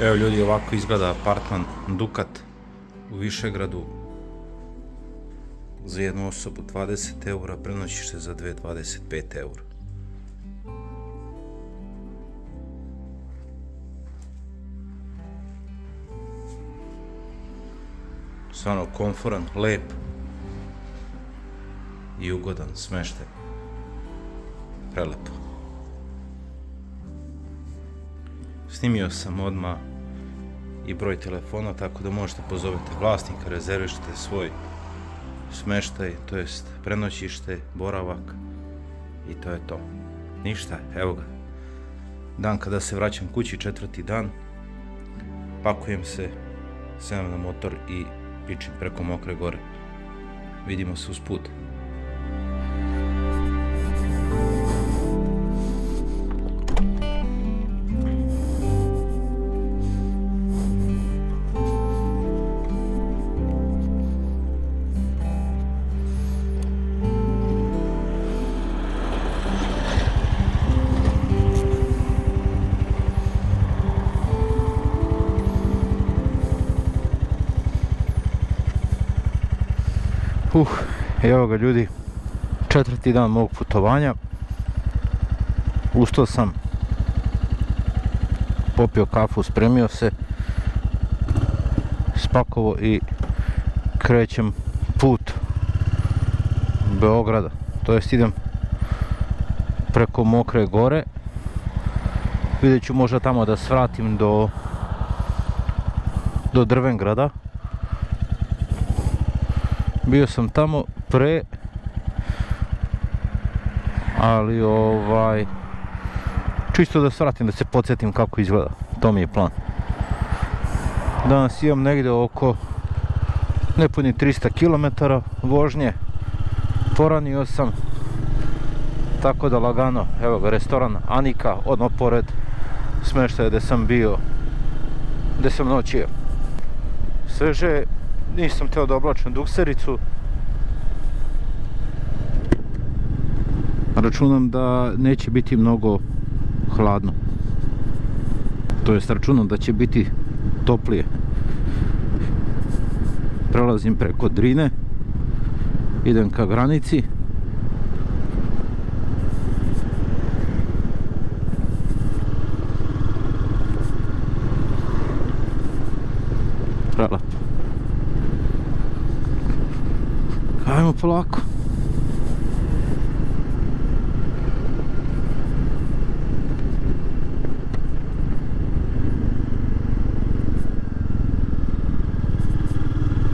Evo ljudi, ovako izgleda apartman Dukat u Višegradu. Za jednu osobu 20 eura, prenoćište za 25 eura. Stvarno komforan, lep i ugodan smeštaj. Prelepo. Snimio sam odmah i broj telefona, tako da možete pozovete vlasnika, rezervišite svoj smeštaj, to jest prenoćište, boravak i to je to. Ništa, evo ga. Dan kada se vraćam kući, 4. dan, pakujem se, sedam na motor i pičim preko Mokre Gore. Vidimo se uz put. Evo ga ljudi, 4. dan mog putovanja. Ustao sam, popio kafu, spremio se, spakovo i krećem put Beograda. To jest idem preko Mokre Gore. Vidjet ću možda tamo da svratim do Drvengrada. Bio sam tamo pre, ali čisto da svratim, da se podsjetim kako izgleda. To mi je plan. Danas imam negdje oko nepunih 300 km vožnje. Poranio sam, tako da lagano. Evo ga, restoran Anika, odmah pored smještaja gdje sam bio, gdje sam noćio. Sveže, nisam htio da oblačim duksericu. Računam da neće biti mnogo hladno. To jest računam da će biti toplije. Prelazim preko Drine. Idem ka granici. Prelepo. Ajmo polako.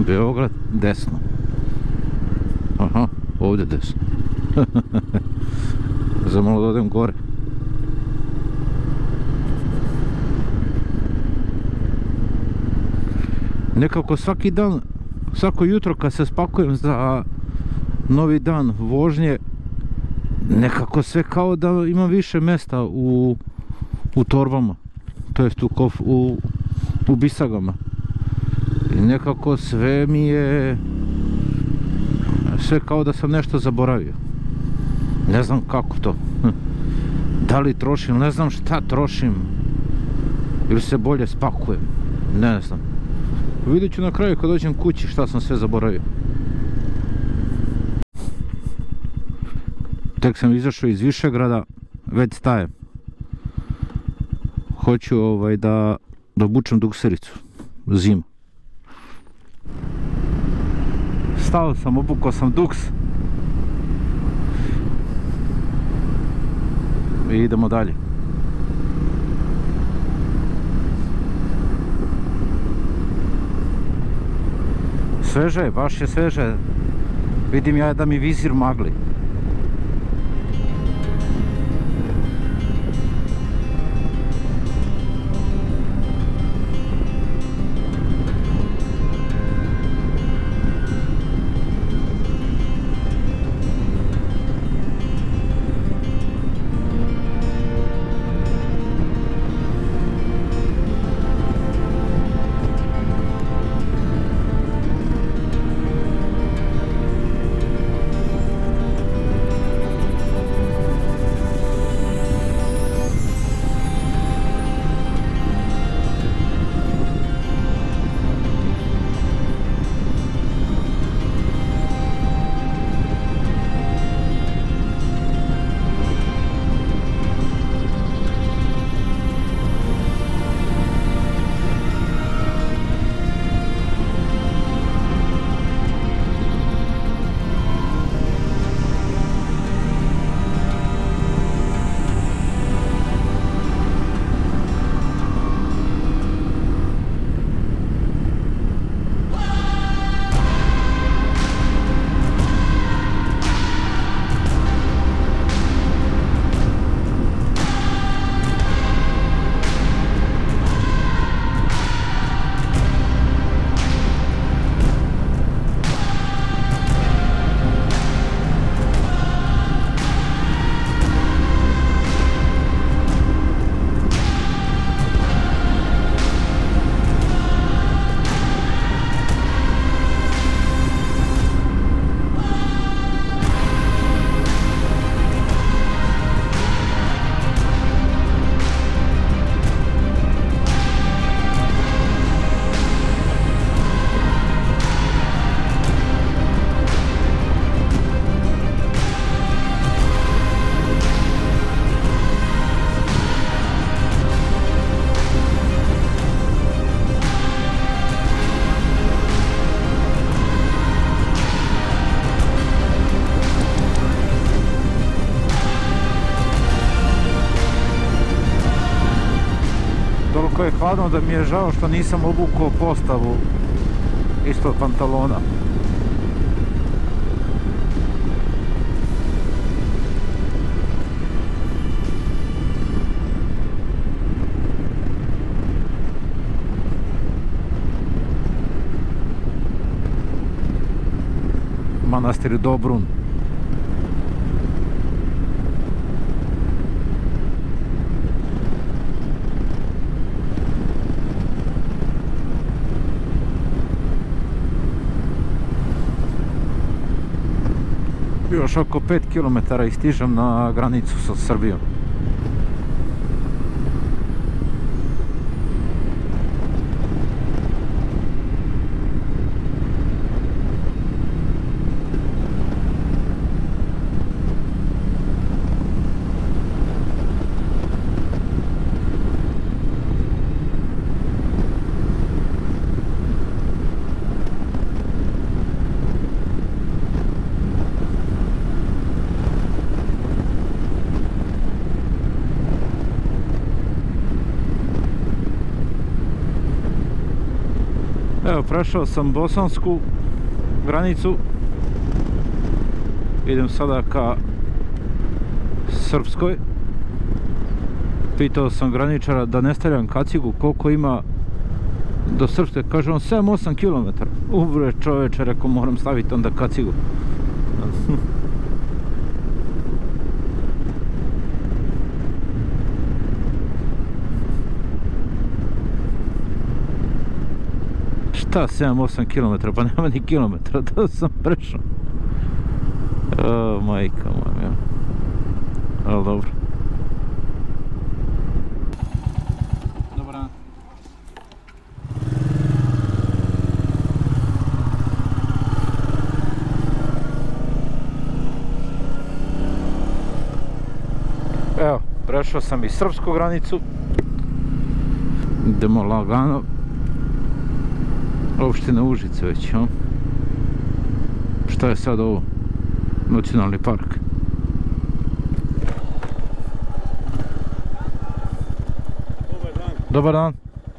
Beograd desno. Aha, ovdje desno. Za malo da odem gore. Nekako svaki dan, svako jutro kad se spakujem za novi dan vožnje, nekako sve kao da imam više mjesta u torbama, to jest u bisagama. I nekako sve mi je, sve kao da sam nešto zaboravio. Ne znam kako to. Da li trošim, ne znam šta trošim, ili se bolje spakujem, ne znam. Vidjet ću na kraju kad dođem kući šta sam sve zaboravio. Tek sam izašao iz Višegrada, već stajem. Hoću da obučem duksericu, zima. Stao sam, obukao sam duks. I idemo dalje. Sveže je, baš je sveže. Vidim ja da mi vizir magli. Toliko je hladno da mi je žao što nisam obukao postavu ispod pantalona. Manastir Dobrun. Još oko 5 km i stižem na granicu sa Srbijom. Evo, prešao sam bosansku granicu, idem sada ka srpskoj. Pitao sam graničara da ne stavljam kacigu, koliko ima do srpske, kaže on 7-8 km. Ubre čoveče, rekao moram staviti onda kacigu. Šta 7-8 km, pa nema ni kilometra da sam prešao. O, majka moja. Ali dobro. Dobar dan. Evo, prešao sam i srpsku granicu. Idemo lagano. Opština Užice već, ja? Šta je sad ovo? Nacionalni park. Dobar dan. Dobar dan.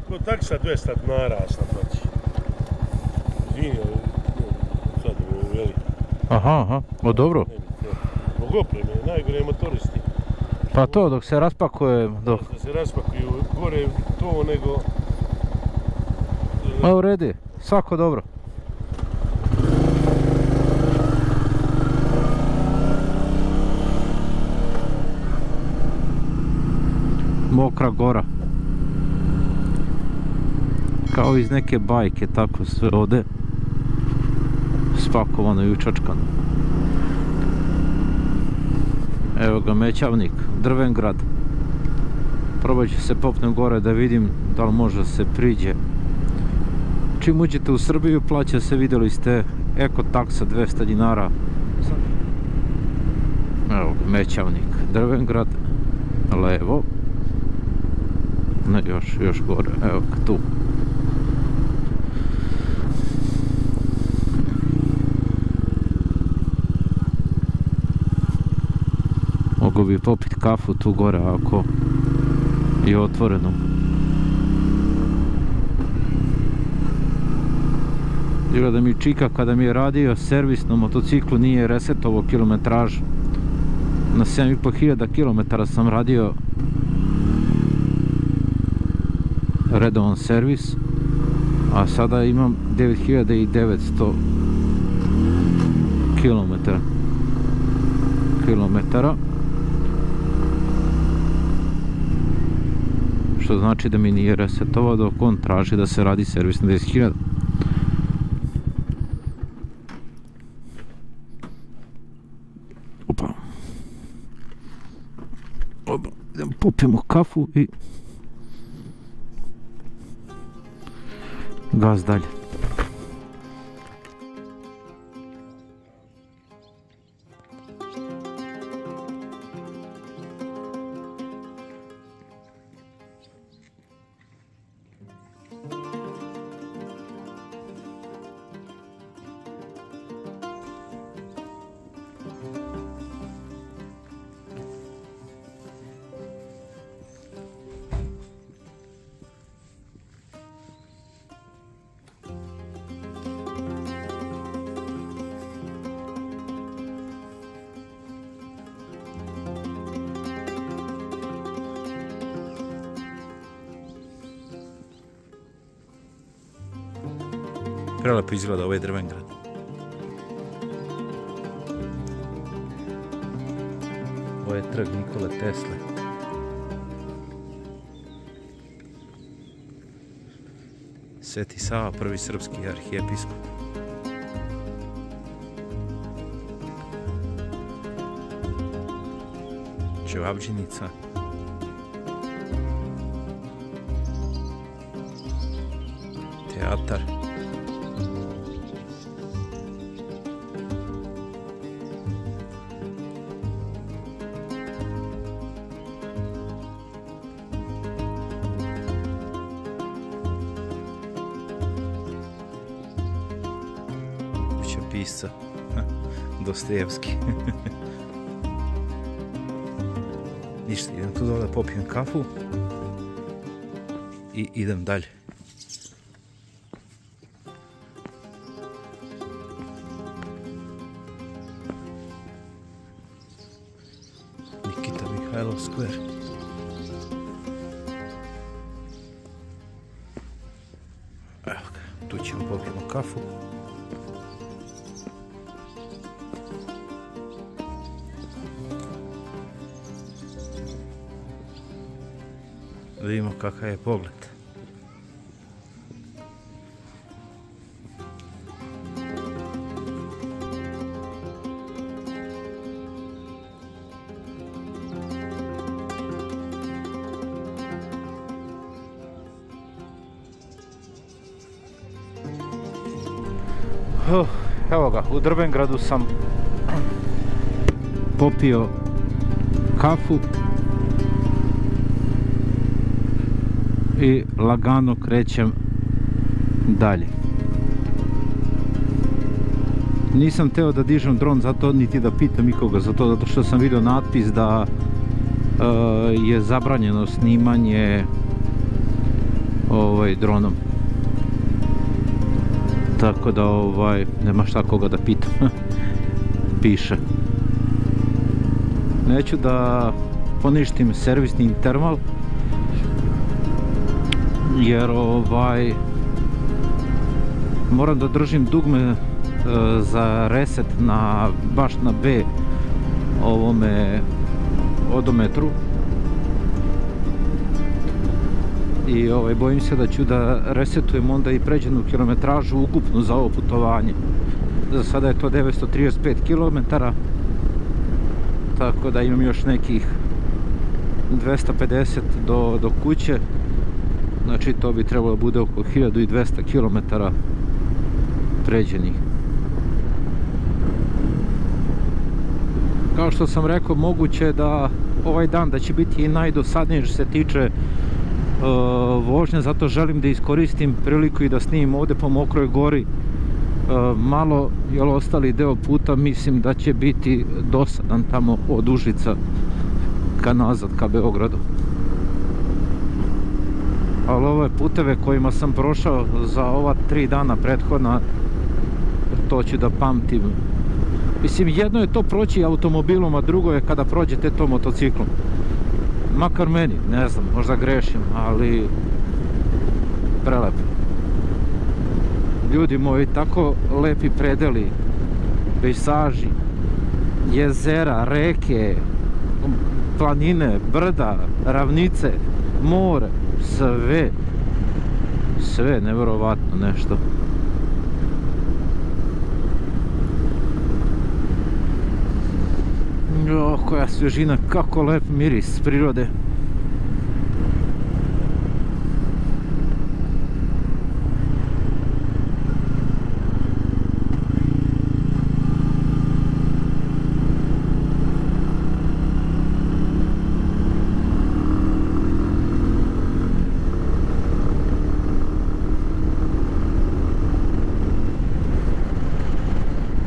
Ko taksa 200 dinara sam znači. Izvini, sad me uveli. Aha, o dobro. Zbog opreme, najgore motoristi. Pa to, dok se raspakuje, dok... Da se raspakuju, gore to nego... Ma u redi, svako dobro. Mokra gora. Kao iz neke bajke, tako sve ovdje. Spakovano i učačkano. Evo ga Mećavnik, Drvengrad. Probat ću se popnem gore da vidim da li može se priđe. Čim uđete u Srbiju plaća se, vidjeli ste, eko taksa 200 dinara. Evo ga Mećavnik, Drvengrad, levo. Ne, još gore, evo ga tu. Mogu bi popit kafu tu gore ako je otvoreno. Bilo da mi čika kada mi je radio servis na motociklu nije resetovo kilometražu. Na 7500 km sam radio redovan servis, a sada imam 9900 kilometara. Što znači da mi nije resetovao dok on traži da se radi servis na 10.000. Opa. Idemo popijemo kafu i gaz dalje. Prelepo izgleda ovaj Drvengrad. Ovo je trg Nikole Tesle. Sveti Sava, prvi srpski arhijepiskop. Čevabdžinica. Teatar. Kuća pisca Dostojevski. Ništa, idem tu dole da popijem kafu i idem dalje. Nikita Mihajlov Square. Evo ga, tu ćemo popijemo kafu. Vidimo kakav je pogled. Evo ga, u Drvengradu sam popio kafu i lagano krećem dalje. Nisam teo da dižem dron zato, niti da pitam ikoga za to, zato što sam vidio natpis da je zabranjeno snimanje dronom. Tako da nema šta koga da pitam. Piše. Neću da poništim servisni interval, jer moram da držim dugme za reset baš na B ovome odometru i bojim se da ću da resetujem onda i pređenu kilometražu ukupnu za ovo putovanje. Za sada je to 935 km, tako da imam još nekih 250 do kuće. Znači to bi trebalo da bude oko 1200 km pređenih. Kao što sam rekao, moguće je da ovaj dan da će biti i najdosadniji što se tiče vožnje, zato želim da iskoristim priliku i da snimim ovdje po Mokroj gori malo, jer ostali deo puta mislim da će biti dosadan tamo od Užica ka nazad ka Beogradu. Ali ove puteve kojima sam prošao za ova 3 dana prethodna, to ću da pamtim. Mislim, jedno je to proći automobilom, a drugo je kada prođete to motociklom. Makar meni, ne znam, možda grešim, ali prelepo. Ljudi moji, tako lepi predeli, pejsaži, jezera, reke, planine, brda, ravnice, more, sve nevjerovatno nešto. Jo, koja svježina, kako lep miris prirode.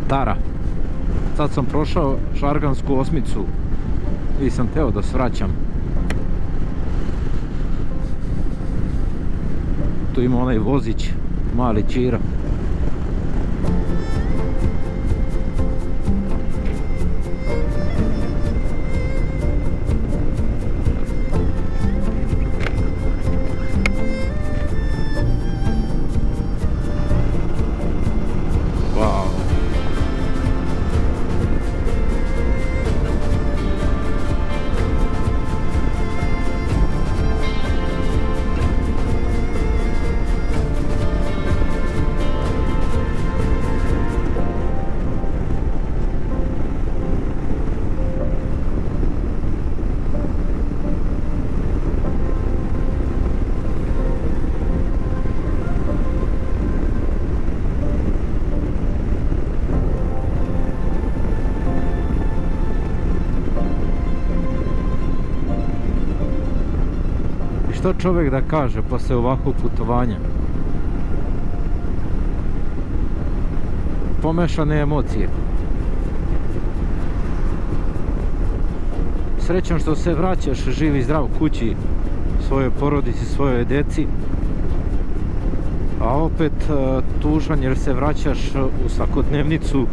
Tara. Sad sam prošao Šargansku osmicu i sam teo da svraćam. Tu ima onaj vozić, mali Čira. Što čovjek da kaže posle ovakvog putovanja? Pomešane emocije. Srećan što se vraćaš živ i zdrav kući, svojoj porodici, svojoj deci, a opet tužan jer se vraćaš u svakodnevnicu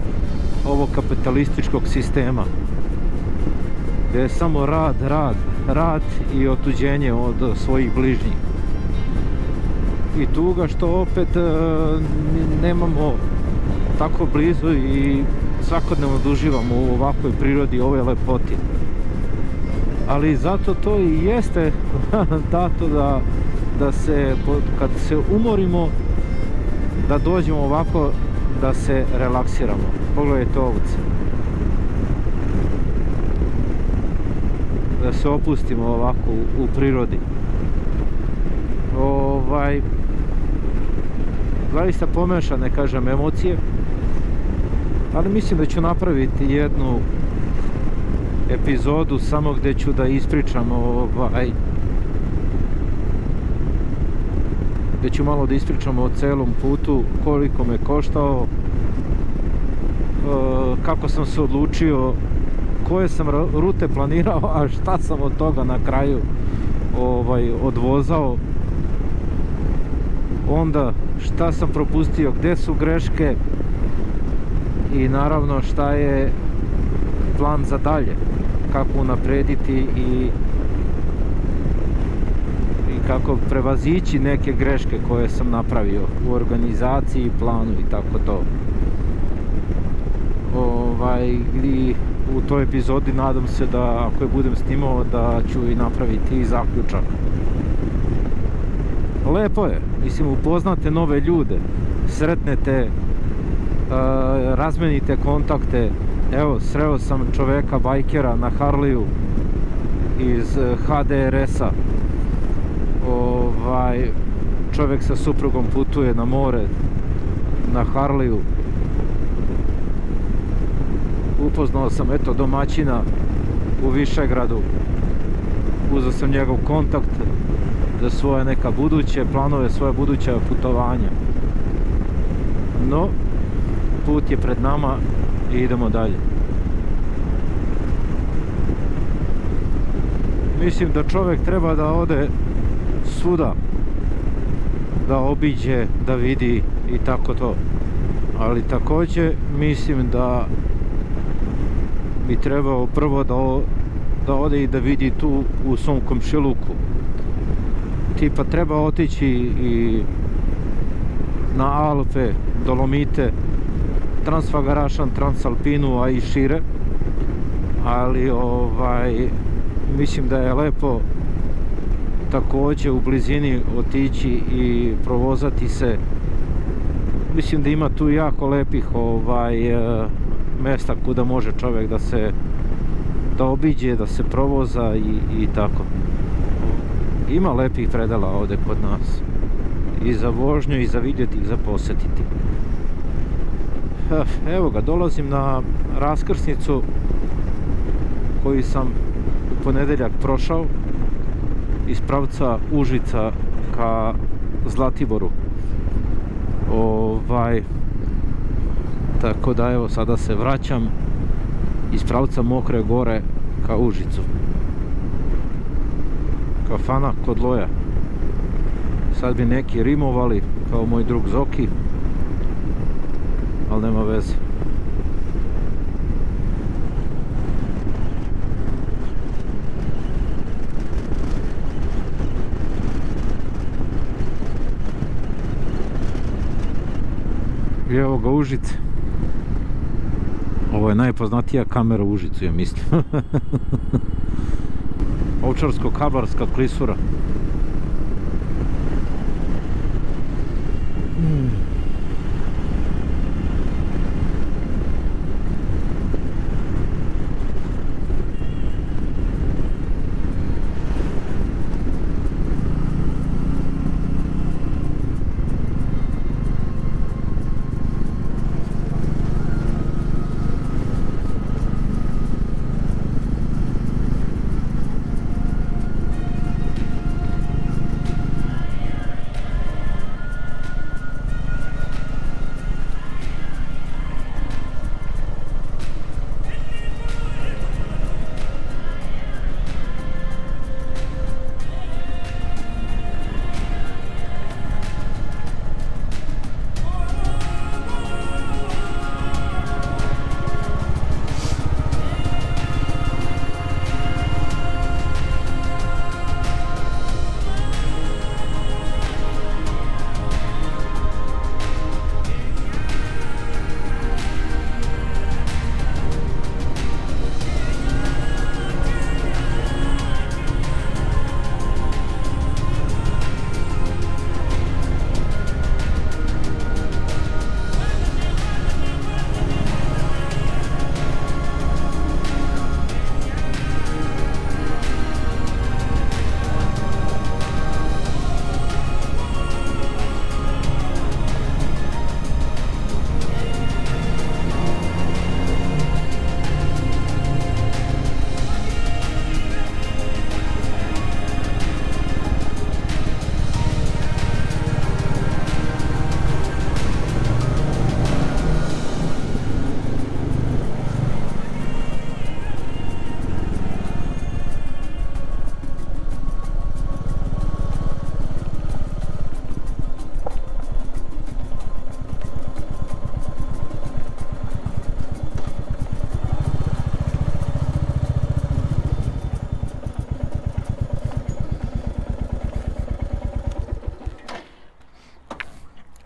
ovog kapitalističkog sistema, gdje je samo rad i otuđenje od svojih bližnjih. I tuga što opet nemamo tako blizu i svakodnevno uživamo u ovakvoj prirodi, ove lepoti. Ali zato to i jeste dato da se, kad se umorimo, da dođemo ovako, da se relaksiramo. Pogledajte ovce. Da se opustimo ovako u prirodi. Zaista pomešane, kažem, emocije. Ali mislim da ću napraviti jednu epizodu samo gdje ću da ispričam gdje ću malo da ispričam o celom putu, koliko me koštao, kako sam se odlučio, koje sam rute planirao, a šta sam od toga na kraju odvozao, onda šta sam propustio, gdje su greške i naravno šta je plan za dalje, kako unaprediti i kako prevazići neke greške koje sam napravio u organizaciji, planu i tako to. I u toj epizodi nadam se da ako je budem snimao da ću i napraviti i zaključak. Lepo je, mislim, upoznate nove ljude, sretnete, razmenite kontakte. Evo, sreo sam čoveka bajkera na Harleyu iz HDRS-a. Čovjek sa suprugom putuje na more na Harleyu. Upoznao sam, eto, domaćina u Višegradu. Uzeo sam njegov kontakt za svoje neka buduće planove, svoje buduće putovanja. No, put je pred nama i idemo dalje. Mislim da čovjek treba da ode svuda, da obiđe, da vidi i tako to. Ali također mislim da bi trebao prvo da ode i da vidi tu u svom komšiluku. Tipa treba otići i na Alpe, Dolomite, Transfagarašan, Transalpinu, a i šire. Ali mislim da je lepo također u blizini otići i provozati se. Mislim da ima tu jako lepih mjesta kuda može čovjek da obiđe, da se provoza i tako. Ima lepih predela ovdje kod nas. I za vožnju, i za vidjeti, i za posjetiti. Evo ga, dolazim na raskrsnicu koju sam u ponedjeljak prošao iz pravca Užica ka Zlatiboru. Tako da evo, sada se vraćam iz pravca Mokre Gore ka Užicu. Kafana kod Loja. Sad bi neki rimovali kao moj drug Zoki, ali nema veze. I evo ga Užice. Ovo je najpoznatija kamera u Užicu, ja mislim. Ovčarsko-kablarska klisura.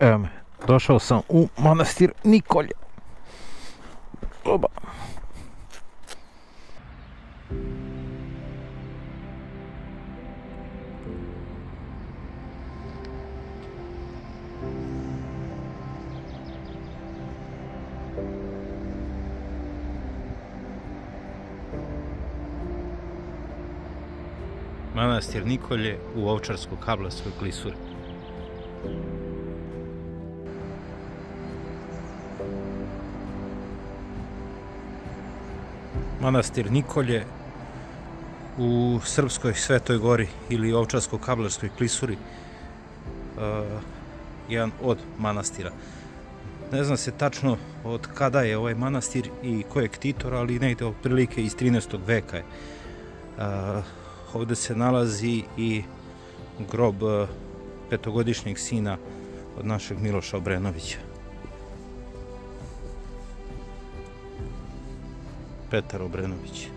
Evo me, došao sam u manastir Nikolje. Oba. Manastir Nikolje u Ovčarsko-Kablarskoj klisuri. Manastir Nikolje u Srpskoj Svetoj Gori ili Ovčarsko-Kablarskoj klisuri, jedan od manastira. Ne zna se tačno od kada je ovaj manastir i kojeg ktitora, ali negdje otprilike iz 13. veka je. Ovdje se nalazi i grob petogodišnjeg sina od našeg Miloša Obrenovića. Petar Obrenović,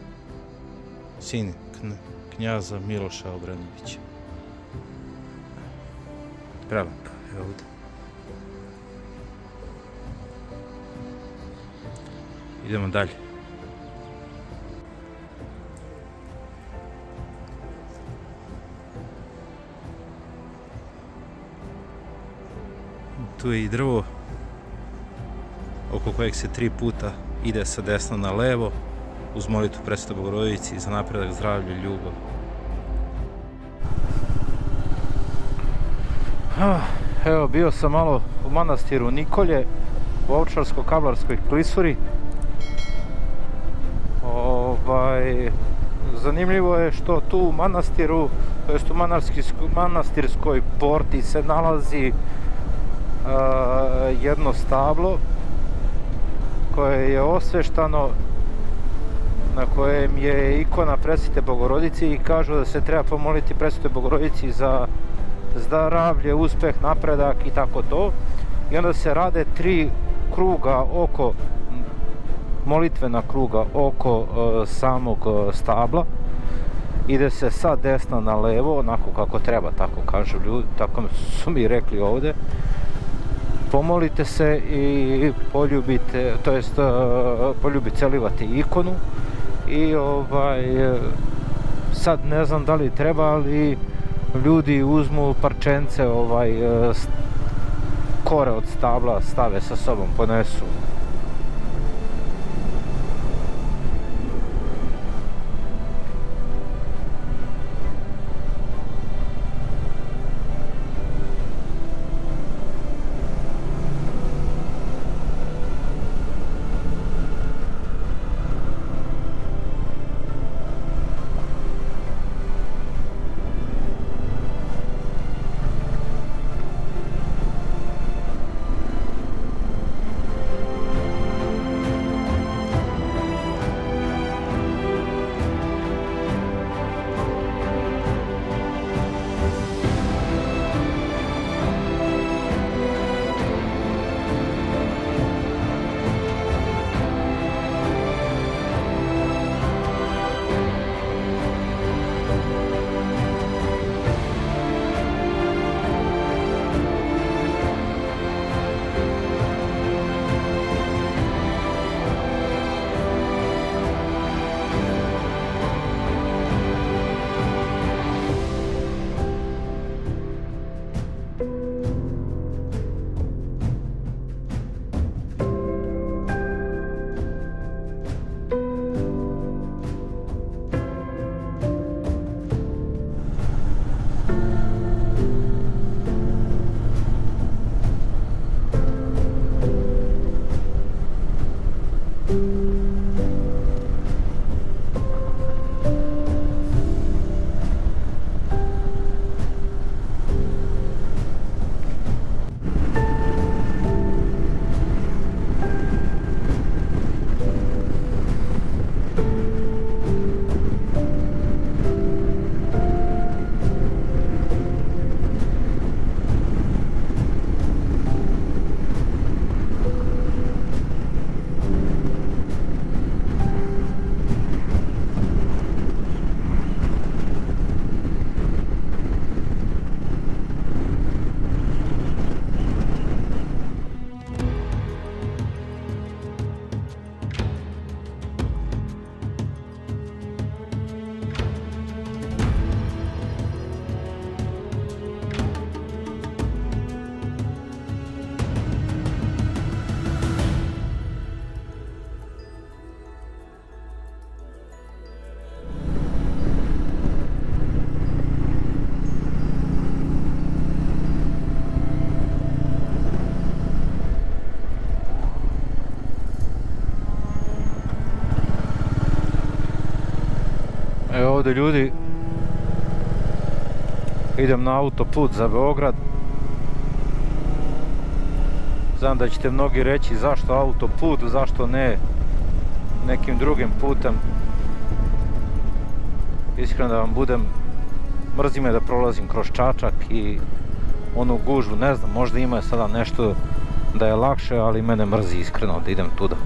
sin knjaza Miloša Obrenovića. Prelepo je ovdje. Idemo dalje. Tu je i drvo oko kojeg se 3 puta ide sa desna na levo uz molitvu Presvetoj Bogorodici za napredak, zdravlje i ljubav. Evo, bio sam malo u manastiru Nikolje u Ovčarsko-Kablarskoj klisuri. Zanimljivo je što tu u manastiru, to jest u manastirskoj porti se nalazi jedno stablo koje je osveštano, na kojem je ikona Presvete Bogorodice i kažu da se treba pomoliti Presvetoj Bogorodici za zdravlje, uspeh, napredak i tako to. I onda se rade 3 kruga oko, molitvena kruga oko samog stabla. Ide se sa desna na levo, onako kako treba, tako kažu ljudi, tako su mi rekli ovdje. Pomolite se i poljubite, to jest poljubite, celivate ikonu i sad ne znam da li treba, ali ljudi uzmu parčence kore od stabla, stave sa sobom, ponesu. ovdje ljudi. Idem na autoput za Beograd. Znam da ćete mnogi reći zašto autoput, zašto ne nekim drugim putem. Iskreno da vam budem, mrzi me da prolazim kroz Čačak i onu gužvu, ne znam, možda ima sada nešto da je lakše, ali mene mrzi iskreno da idem tuda.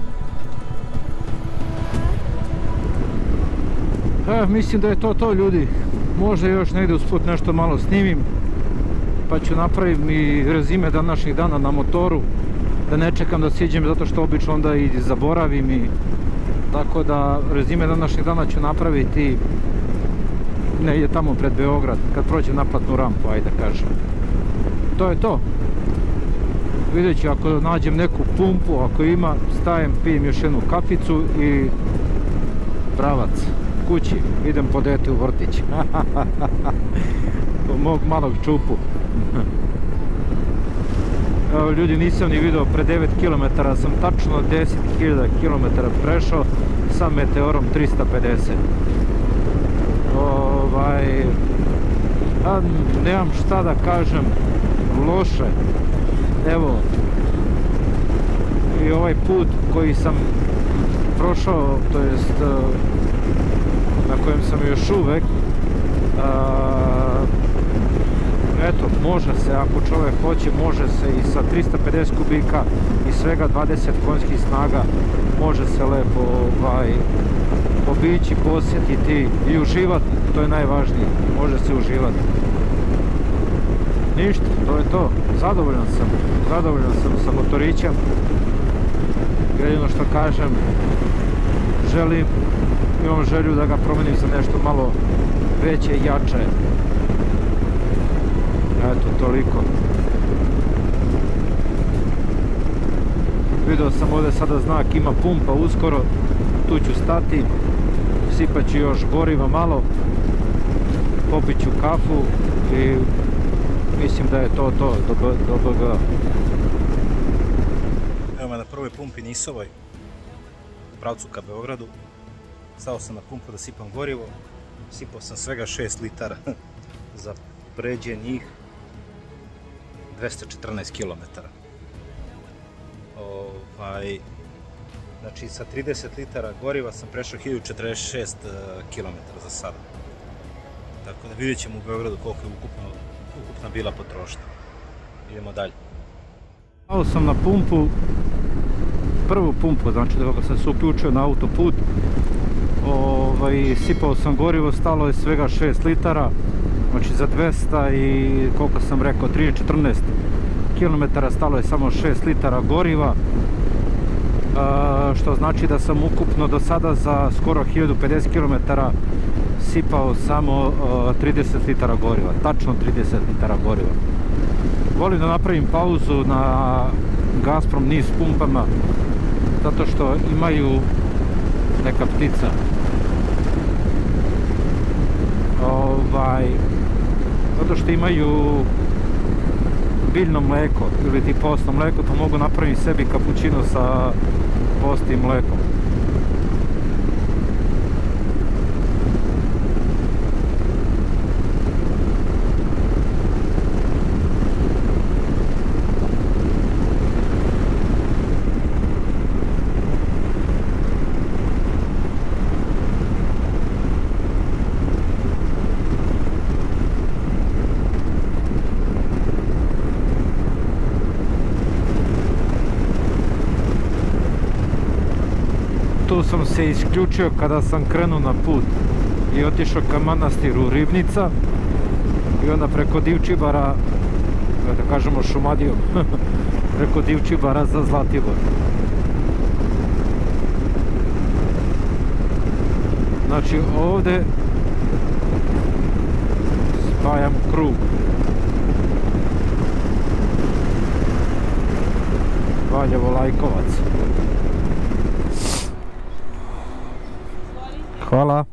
Mislim da je to ljudi. Možda još negdje usput nešto malo snimim, pa ću napraviti i rezime današnjih dana na motoru, da ne čekam da siđem, zato što obično onda i zaboravim, i tako da rezime današnjih dana ću napraviti negdje tamo pred Beograd, kad prođem naplatnu rampu, ajde kažem. To je to. Vidjet ću, ako nađem neku pumpu, ako ima, stajem, pijem još jednu kaficu i pravac kući, idem po dete u vrtić. Po mog malog čupu. Evo ljudi, nisam ni vidio, pre 9 km sam tačno 10.000 km prešao sa meteorom 350. Nemam šta da kažem loše. Evo, i ovaj put koji sam prošao, to jest na kojem sam još uvek, eto, može se, ako čovjek hoće, može se i sa 350 kubika i svega 20 konjskih snaga, može se lepo obići, posjetiti i uživati, to je najvažnije, može se uživati. Ništa, to je to, zadovoljan sam sa motorićem. Jedino što kažem, imam želju da ga promenim za nešto malo veće i jače. Eto, toliko. Vidio sam ovdje sada znak, ima pumpa uskoro, tu ću stati, sipat ću još goriva malo, popit ću kafu i mislim da je to do BG. Evo me na prvoj pumpi Nisovoj, u pravcu ka Beogradu. Stao sam na pumpu da sipam gorivo, sipao sam svega 6 litara za pređe njih 214 km. Znači sa 30 litara goriva sam prešao 1046 km za sada. Tako da vidjet ćemo u Beogradu koliko je ukupna bila potrošnja. Idemo dalje. Stao sam na pumpu, prvu pumpu, znači da sam se uključio na autoput. Sipao sam gorivo, stalo je svega 6 litara, znači za 200 i koliko sam rekao, 314 km stalo je samo 6 litara goriva, što znači da sam ukupno do sada za skoro 1050 km sipao samo 30 litara goriva, tačno 30 litara goriva. Volim da napravim pauzu na Gazprom NIS pumpama, zato što imaju neka ptica. Zato što imaju biljno mleko ili ti postno mleko, to mogu napraviti sebi kapućino sa postim mlekom. Tu sam se isključio kada sam krenuo na put i otišao ka manastiru Ribnica i onda preko Divčibara, da kažemo Šumadijom, preko Divčibara za Zlatibor. Znači ovdje spajam krug. Valjevo Lajkovac. Hvala.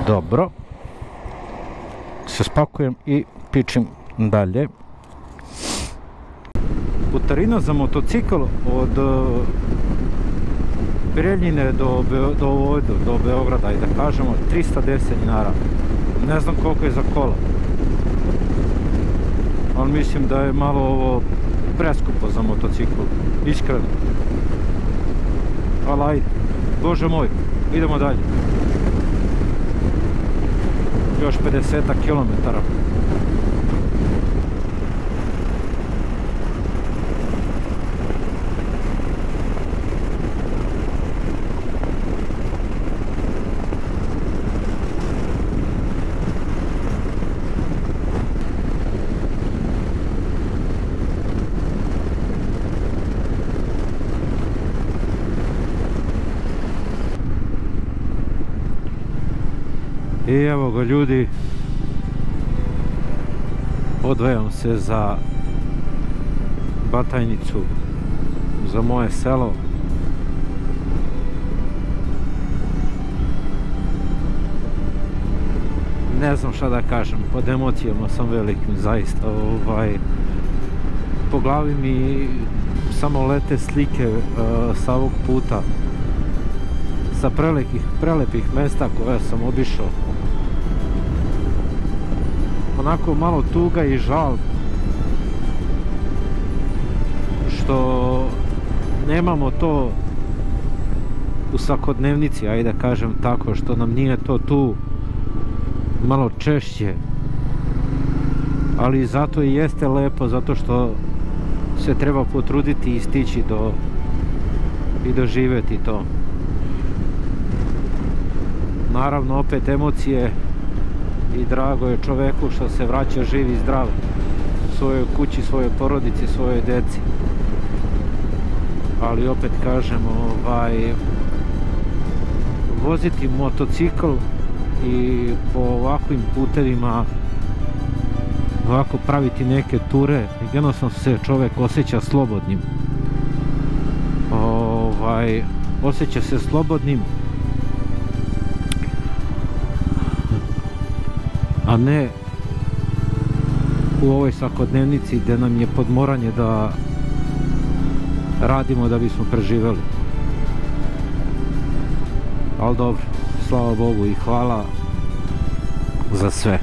Dobro. Se spakujem i pičim dalje. Putarina za motocikl od Preljine do Beograda, i da kažemo 310 dinara. Ne znam koliko je za kola, ali mislim da je malo ovo preskupo za motocikl, iskreno. Ali ajde, bože moj, idemo dalje. Još 50 kilometara. I evo ga ljudi, odvajam se za Batajnicu, za moje selo. Ne znam šta da kažem, pod emocijama sam velikim, zaista. Po glavi mi samo lete slike sa ovog puta, sa prelepih mesta koje sam obišao. Onako malo tuga i žal što nemamo to u svakodnevnici, ajde da kažem tako, što nam nije to tu malo češće, ali zato i jeste lepo, zato što se treba potruditi i stići i doživjeti to. Naravno, opet emocije, i drago je čoveku što se vraća živ i zdrav svojoj kući, svojoj porodici, svojoj deci. Ali opet kažem, voziti motocikl i po ovakvim putevima, ovako praviti neke ture, jednostavno se čovjek osjeća slobodnim. Osjeća se slobodnim, a ne u ovoj svakodnevnici gdje nam je podmoranje da radimo da bismo preživjeli. Ali dobro, slava Bogu i hvala za sve.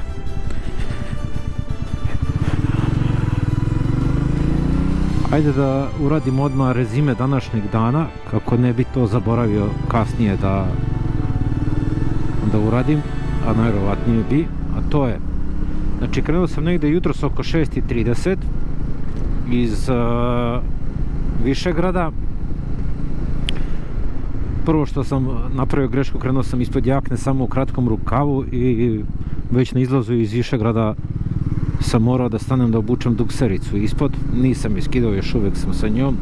Ajde da uradim odmah rezime današnjeg dana, kako ne bi to zaboravio kasnije da uradim, a najvjerovatnije bi. A to je, znači krenuo sam negdje jutros oko 6:30 iz Višegrada. Prvo što sam napravio grešku, krenuo sam ispod jakne samo u kratkom rukavu i već na izlazu iz Višegrada sam morao da stanem da obučem duksericu ispod. Nisam iskidao, još uvijek sam sa njom,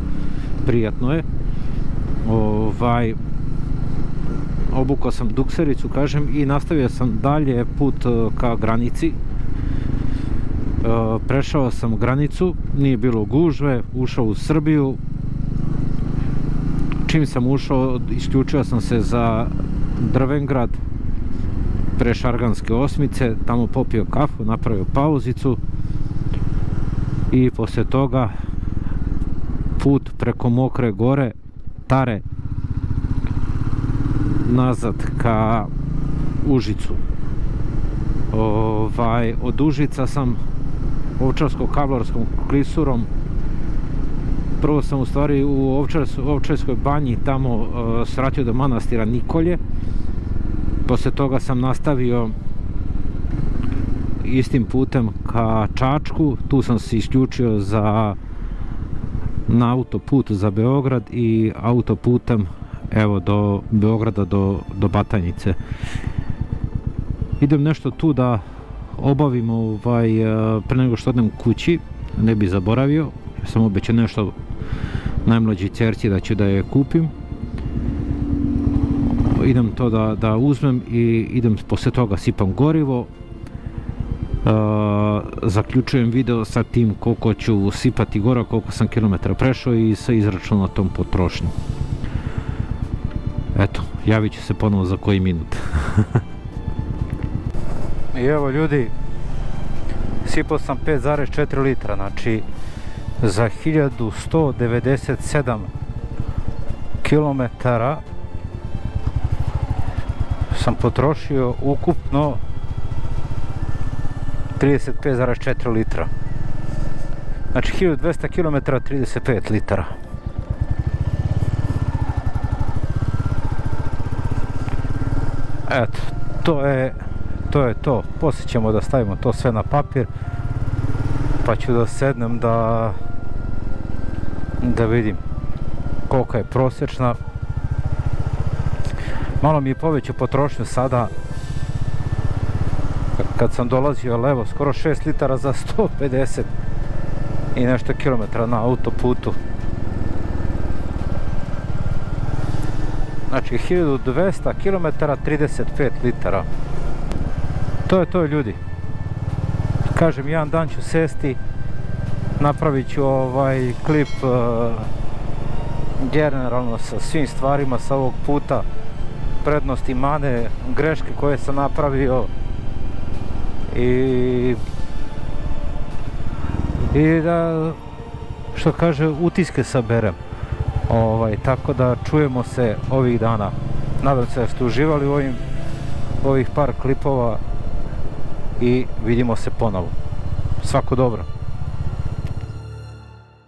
prijatno je. Obukao sam duksericu, kažem, i nastavio sam dalje put ka granici. Prešao sam granicu, nije bilo gužve, ušao u Srbiju. Čim sam ušao, isključio sam se za Drvengrad, Prešarganske osmice, tamo popio kafu, napravio pauzicu i poslije toga put preko Mokre gore, Tare, nazad ka Užicu. Od Užica sam Ovčarsko-Kablarskom klisurom. Prvo sam u stvari u Ovčarskoj banji tamo svratio do manastira Nikolje. Poslije toga sam nastavio istim putem ka Čačku. Tu sam se isključio na autoput za Beograd i autoputem evo do Beograda, do Batajnice. Idem nešto tu da obavim pre nego što odem kući, ne bi zaboravio. Sam obećao nešto najmlađi ćerci da ću da je kupim. Idem to da uzmem i idem poslije toga sipam gorivo. Zaključujem video sa tim koliko ću sipati gorivo, koliko sam kilometra prešao i sa izračunatom potrošnju. Eto, javit ću se ponovo za koji minut. I evo ljudi, sipao sam 5,4 litra, znači za 1197 km sam potrošio ukupno 35,4 litra. Znači 1200 km 35 litara. Eto, to je to. Poslije ćemo da stavimo to sve na papir, pa ću da sednem da vidim kolika je prosječna. Malo mi je povećao potrošnju sada kad sam dolazio levo, skoro 6 litara za 150 i nešto kilometra na autoputu. Znači 1200 km 35 litara. To je to, ljudi. Kažem, jedan dan ću sesti, napravit ću klip generalno sa svim stvarima sa ovog puta, prednosti, mane, greške koje sam napravio i da, što kaže, utiske saberem. Tako da čujemo se ovih dana. Nadam se da ste uživali u ovih par klipova i vidimo se ponovo. Svako dobro.